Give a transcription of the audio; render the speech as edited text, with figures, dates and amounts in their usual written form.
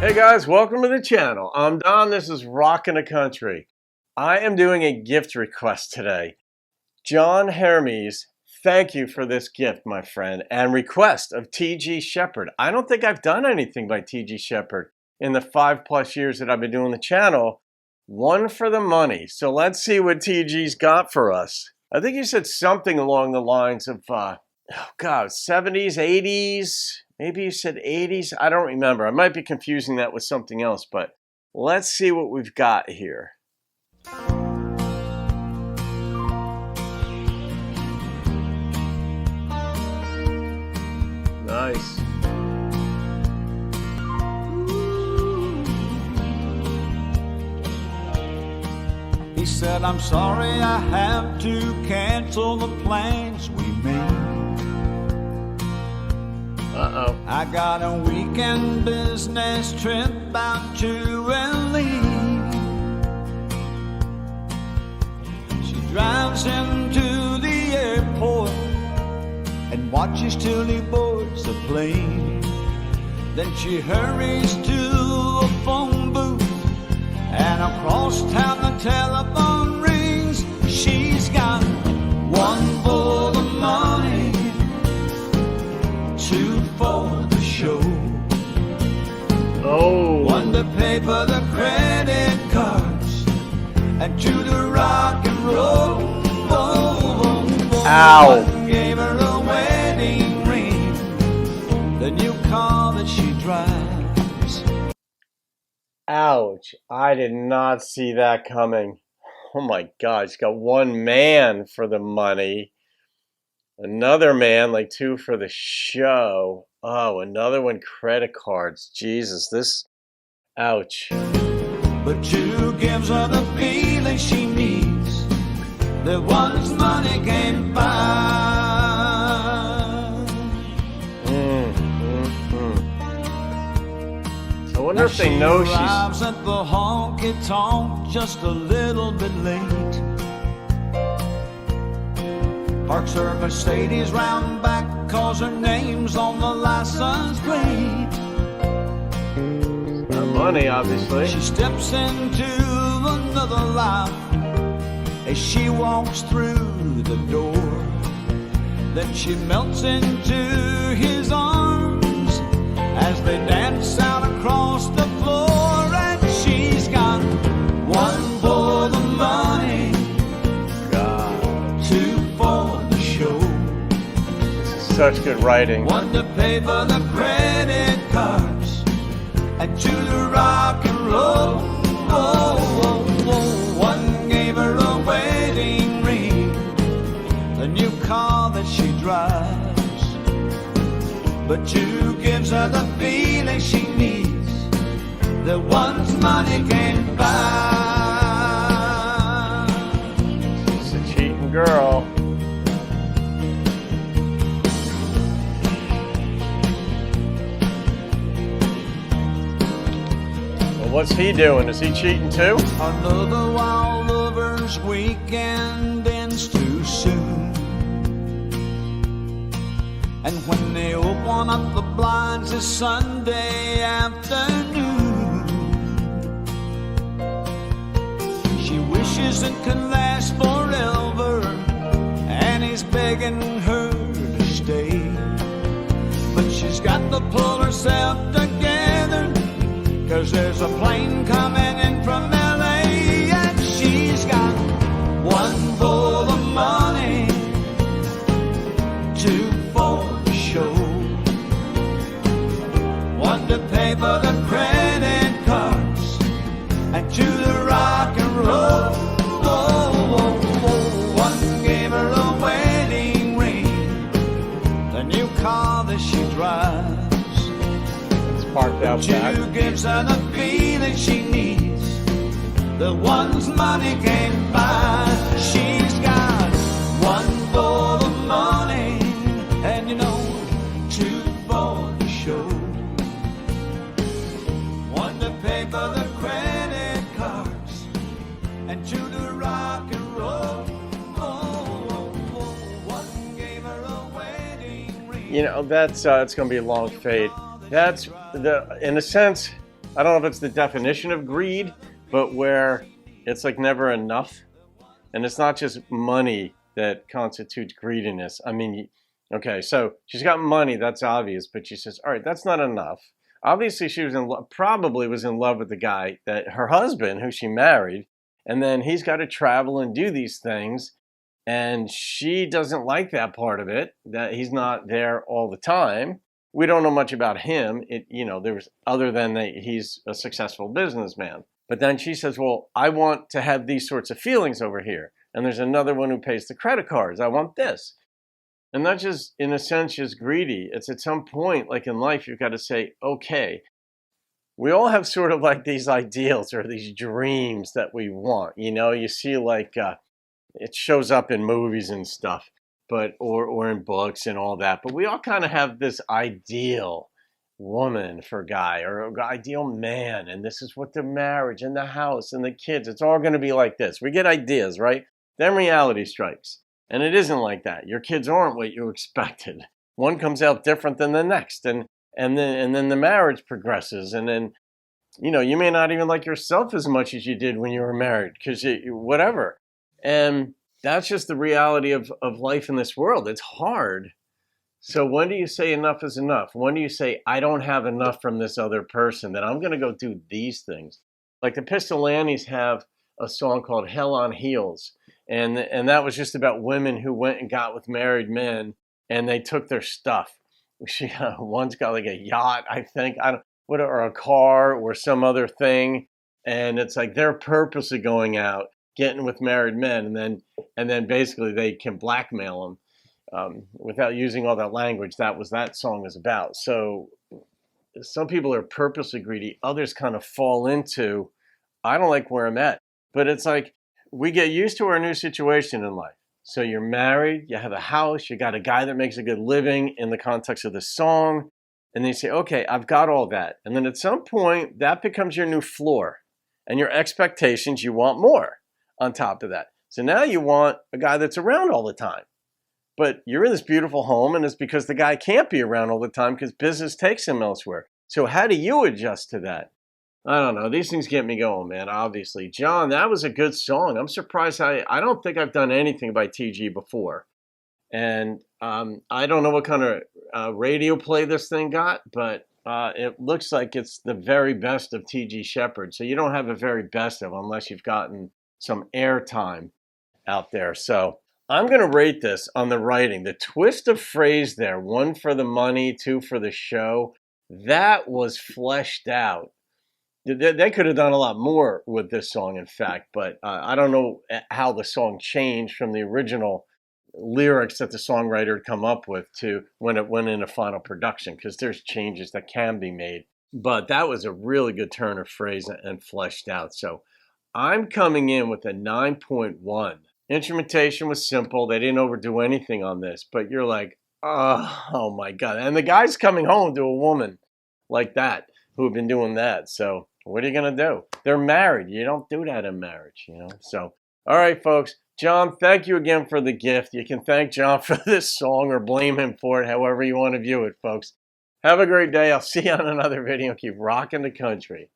Hey guys, welcome to the channel. I'm Don, this is Rockin' the Country. I am doing a gift request today. John Hermes, thank you for this gift, my friend, and request of T.G. Sheppard. I don't think I've done anything by T.G. Sheppard in the 5+ years that I've been doing the channel. One for the money. So let's see what T.G.'s got for us. I think he said something along the lines of, 70s, 80s, maybe you said 80s. I don't remember. I might be confusing that with something else, but let's see what we've got here. Nice. He said, I'm sorry I have to cancel the plans we made. Uh-oh. I got a weekend business trip out to LA. She drives him to the airport and watches till he boards the plane. Then she hurries to a phone booth, and across town the telephone rings. She's got one for the money, two for the show. Oh. One to pay for the credit cards, and two to rock and roll. Ow. One gave her a wedding ring, the new car that she drives. Ouch. I did not see that coming. Oh my God, she's got one man for the money. Another man, like two for the show. Oh, another one, credit cards. Jesus, this, ouch. But two gives her the feeling she needs, that one's money can't buy. I wonder if they know she arrives at the honky-tonk just a little bit late. Parks her Mercedes round back, cause her name's on the license plate. Money, obviously. She steps into another life as she walks through the door. Then she melts into his arms as they dance out across the floor. And she's got one for the money, two for the show. This is such good writing. One to pay for the credit cards, and two to rock and roll. One gave her a wedding ring, the new car that she drives. But two gives her the feeling she needs, that one's money can't buy. She's a cheating girl. What's he doing? Is he cheating too? Another wild lover's weekend ends too soon. And when they open up the blinds this Sunday afternoon, she wishes it could last forever, and he's begging her to stay. But she's got to pull herself together, 'cause there's a plane coming in from LA. And she's got one for the money, two for the show. One to pay for the credit cards, and two to rock and roll. One gave her a wedding ring, the new car that she drives. Parked out back. Two gives her the feeling she needs, the one's money can't buy. She's got one for the money, and two for the show. One to pay for the credit cards, and two to rock and roll. One gave her a wedding ring. That's it's gonna be a long fade. That's in a sense, I don't know if it's the definition of greed, but where it's like never enough. And it's not just money that constitutes greediness. I mean, okay, so she's got money, that's obvious, but she says, all right, that's not enough. Obviously, she was probably was in love with the guy, that her husband, who she married, and then he's got to travel and do these things, and she doesn't like that part of it, that he's not there all the time. We don't know much about him. There was other than that he's a successful businessman. But then she says, well, I want to have these sorts of feelings over here. And there's another one who pays the credit cards. I want this. And not just, in a sense, just greedy. It's at some point, like in life, you've got to say, okay, we all have sort of like these ideals or these dreams that we want. You see like it shows up in movies and stuff, but or in books and all that. But we all kind of have this ideal woman for a guy or ideal man. And this is what the marriage and the house and the kids, it's all going to be like this. We get ideas, right? Then reality strikes. And it isn't like that. Your kids aren't what you expected. One comes out different than the next. And then the marriage progresses. And then, you may not even like yourself as much as you did when you were married because whatever. And that's just the reality of life in this world. It's hard. So when do you say enough is enough? When do you say, I don't have enough from this other person, that I'm going to go do these things? Like the Pistolantes have a song called Hell on Heels. And that was just about women who went and got with married men and they took their stuff. One's got like a yacht, I think, or a car or some other thing. And it's like they're purposely going out, getting with married men, and then basically they can blackmail them without using all that language. That song is about. So some people are purposely greedy. Others kind of fall into, I don't like where I'm at. But it's like we get used to our new situation in life. So you're married, you have a house, you got a guy that makes a good living in the context of the song. And then you say, okay, I've got all that. And then at some point, that becomes your new floor. And your expectations, you want more on top of that. So now you want a guy that's around all the time. But you're in this beautiful home, and it's because the guy can't be around all the time because business takes him elsewhere. So how do you adjust to that? I don't know. These things get me going, man, obviously. John, that was a good song. I'm surprised. I don't think I've done anything by TG before. And I don't know what kind of radio play this thing got, but it looks like it's the very best of TG Sheppard. So you don't have a very best of unless you've gotten some airtime out there. So I'm going to rate this on the writing. The twist of phrase there, 1 for the money, 2 for the show, that was fleshed out. They could have done a lot more with this song, in fact, but I don't know how the song changed from the original lyrics that the songwriter had come up with to when it went into final production, because there's changes that can be made. But that was a really good turn of phrase and fleshed out. So I'm coming in with a 9.1. Instrumentation was simple. They didn't overdo anything on this, but you're like, oh my God. And the guy's coming home to a woman like that who have been doing that. So what are you going to do? They're married. You don't do that in marriage, So, all right, folks. John, thank you again for the gift. You can thank John for this song or blame him for it, however you want to view it, folks. Have a great day. I'll see you on another video. Keep rocking the country.